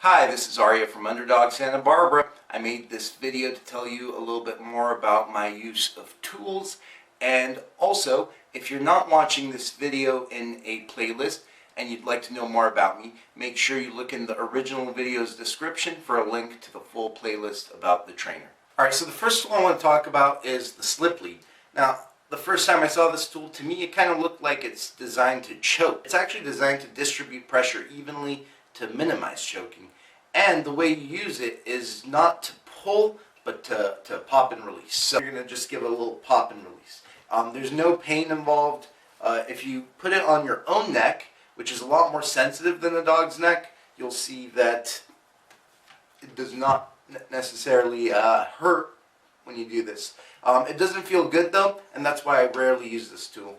Hi, this is Arya from Underdog Santa Barbara. I made this video to tell you a little bit more about my use of tools, and also if you're not watching this video in a playlist and you'd like to know more about me, make sure you look in the original video's description for a link to the full playlist about the trainer. Alright, so the first tool I want to talk about is the slip lead. Now, the first time I saw this tool, to me it kind of looked like it's designed to choke. It's actually designed to distribute pressure evenly to minimize choking. And the way you use it is not to pull, but to pop and release. So you're going to just give it a little pop and release. There's no pain involved. If you put it on your own neck, which is a lot more sensitive than a dog's neck, you'll see that it does not necessarily hurt when you do this. It doesn't feel good though, and that's why I rarely use this tool.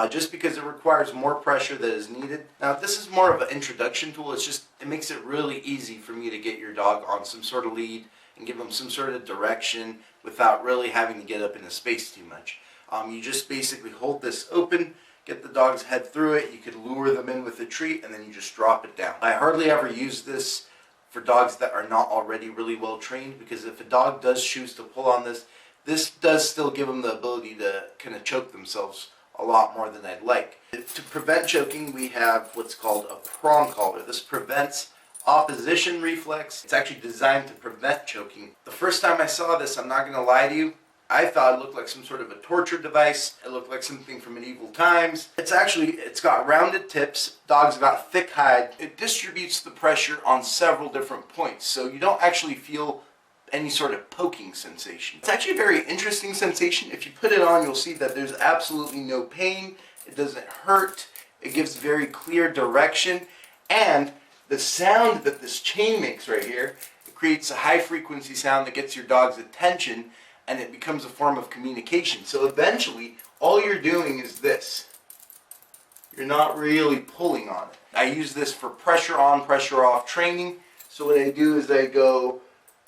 Just because it requires more pressure than is needed. Now, this is more of an introduction tool. It makes it really easy for me to get your dog on some sort of lead and give them some sort of direction without really having to get up into space too much. You just basically hold this open, get the dog's head through it. You could lure them in with a treat, and then you just drop it down. I hardly ever use this for dogs that are not already really well trained, because if a dog does choose to pull on this, this does still give them the ability to kind of choke themselves a lot more than I'd like. To prevent choking, we have what's called a prong collar. This prevents opposition reflex. It's actually designed to prevent choking. The first time I saw this, I'm not going to lie to you, I thought it looked like some sort of a torture device. It looked like something from medieval times. It's got rounded tips. Dogs got thick hide. It distributes the pressure on several different points, so you don't actually feel any sort of poking sensation. It's actually a very interesting sensation. If you put it on, you'll see that there's absolutely no pain. It doesn't hurt. It gives very clear direction. And the sound that this chain makes right here, it creates a high frequency sound that gets your dog's attention, and it becomes a form of communication. So eventually, all you're doing is this. You're not really pulling on it. I use this for pressure on, pressure off training. So what I do is I go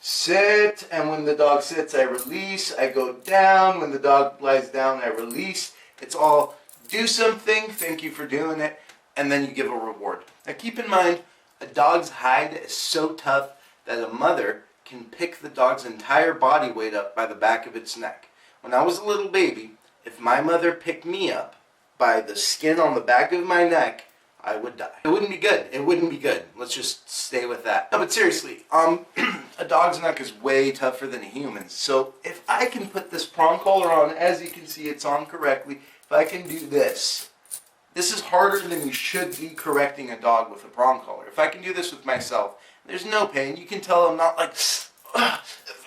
sit, and when the dog sits, I release. I go down. When the dog lies down, I release. It's all do something, thank you for doing it, and then you give a reward. Now keep in mind, a dog's hide is so tough that a mother can pick the dog's entire body weight up by the back of its neck. When I was a little baby, if my mother picked me up by the skin on the back of my neck, I would die. It wouldn't be good. It wouldn't be good. Let's just stay with that. No, but seriously, a dog's neck is way tougher than a human's. So if I can put this prong collar on, as you can see, it's on correctly. If I can do this, this is harder than you should be correcting a dog with a prong collar. If I can do this with myself, there's no pain. You can tell I'm not like,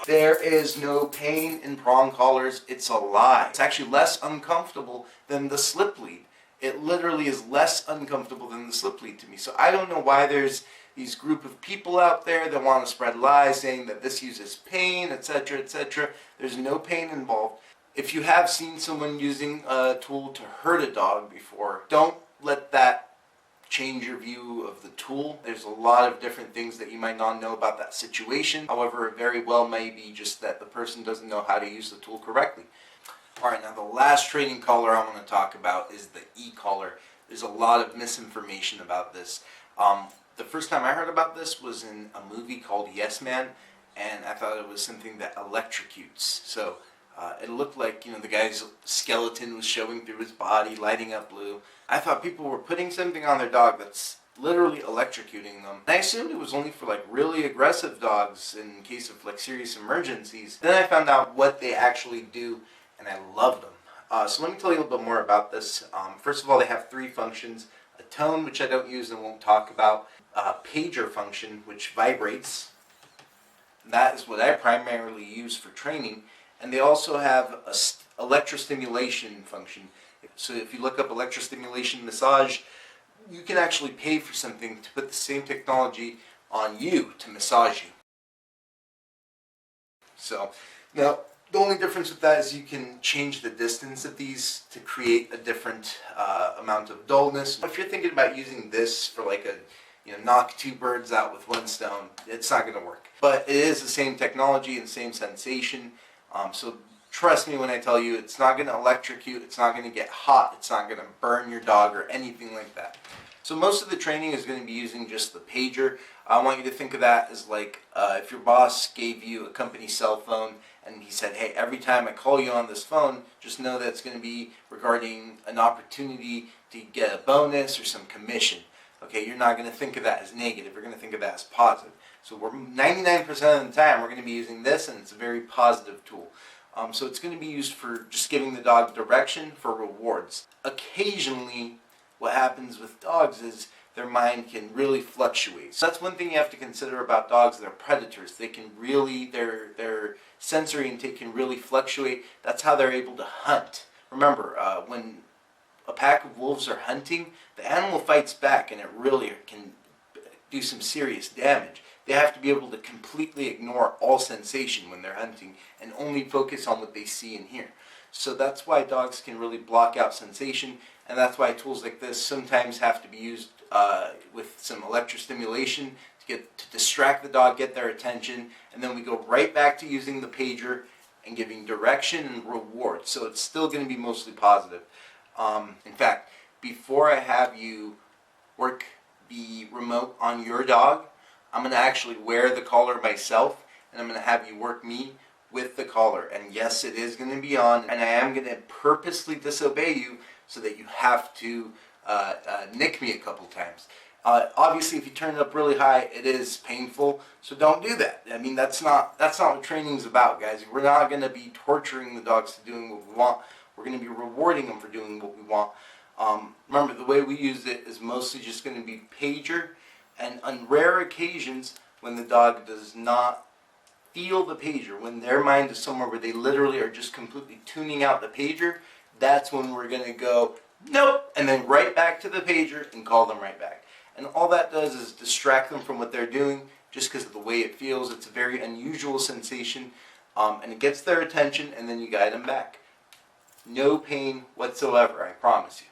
there is no pain in prong collars. It's a lie. It's actually less uncomfortable than the slip lead. It literally is less uncomfortable than the slip lead to me. So I don't know why there's these group of people out there that want to spread lies saying that this uses pain, etc., etc. There's no pain involved. If you have seen someone using a tool to hurt a dog before, don't let that change your view of the tool. There's a lot of different things that you might not know about that situation. However, it very well may be just that the person doesn't know how to use the tool correctly. Alright, now the last training collar I want to talk about is the Ecollar. There's a lot of misinformation about this. The first time I heard about this was in a movie called Yes Man, and I thought it was something that electrocutes. So it looked like, the guy's skeleton was showing through his body, lighting up blue. I thought people were putting something on their dog that's literally electrocuting them. And I assumed it was only for really aggressive dogs in case of serious emergencies. Then I found out what they actually do, and I loved them. So let me tell you a little bit more about this. First of all, they have 3 functions. A tone, which I don't use and won't talk about. A pager function, which vibrates. That is what I primarily use for training. And they also have a electrostimulation function. So if you look up electrostimulation massage, you can actually pay for something to put the same technology on you to massage you. So now, the only difference with that is you can change the distance of these to create a different amount of dullness. If you're thinking about using this for knock 2 birds out with 1 stone, it's not going to work. But it is the same technology and same sensation. So trust me when I tell you, it's not going to electrocute, it's not going to get hot, it's not going to burn your dog or anything like that. So most of the training is going to be using just the pager. I want you to think of that as like if your boss gave you a company cell phone and he said, hey, every time I call you on this phone, just know that it's going to be regarding an opportunity to get a bonus or some commission. Okay, you're not going to think of that as negative. You're going to think of that as positive. So we're 99% of the time we're going to be using this, and it's a very positive tool. So it's going to be used for just giving the dog direction for rewards. Occasionally, what happens with dogs is their mind can really fluctuate. So that's one thing you have to consider about dogs. They're predators. They can really, their sensory intake can really fluctuate. That's how they're able to hunt. Remember, when a pack of wolves are hunting, the animal fights back, and it really can do some serious damage. They have to be able to completely ignore all sensation when they're hunting and only focus on what they see and hear. So that's why dogs can really block out sensation, and that's why tools like this sometimes have to be used with some electrostimulation to distract the dog, get their attention, and then we go right back to using the pager and giving direction and reward. So it's still going to be mostly positive. In fact, before I have you work the remote on your dog, I'm going to actually wear the collar myself, and I'm going to have you work me with the collar. And yes, it is going to be on, and I am going to purposely disobey you so that you have to nick me a couple times. Obviously, if you turn it up really high, it is painful, so don't do that. I mean, that's not what training is about, guys. We're not going to be torturing the dogs to doing what we want. We're going to be rewarding them for doing what we want. Remember, the way we use it is mostly just going to be pager, and on rare occasions, when the dog does not feel the pager, when their mind is somewhere where they literally are just completely tuning out the pager, that's when we're going to go, nope, and then right back to the pager and call them right back. And all that does is distract them from what they're doing just because of the way it feels. It's a very unusual sensation, and it gets their attention, and then you guide them back. No pain whatsoever, I promise you.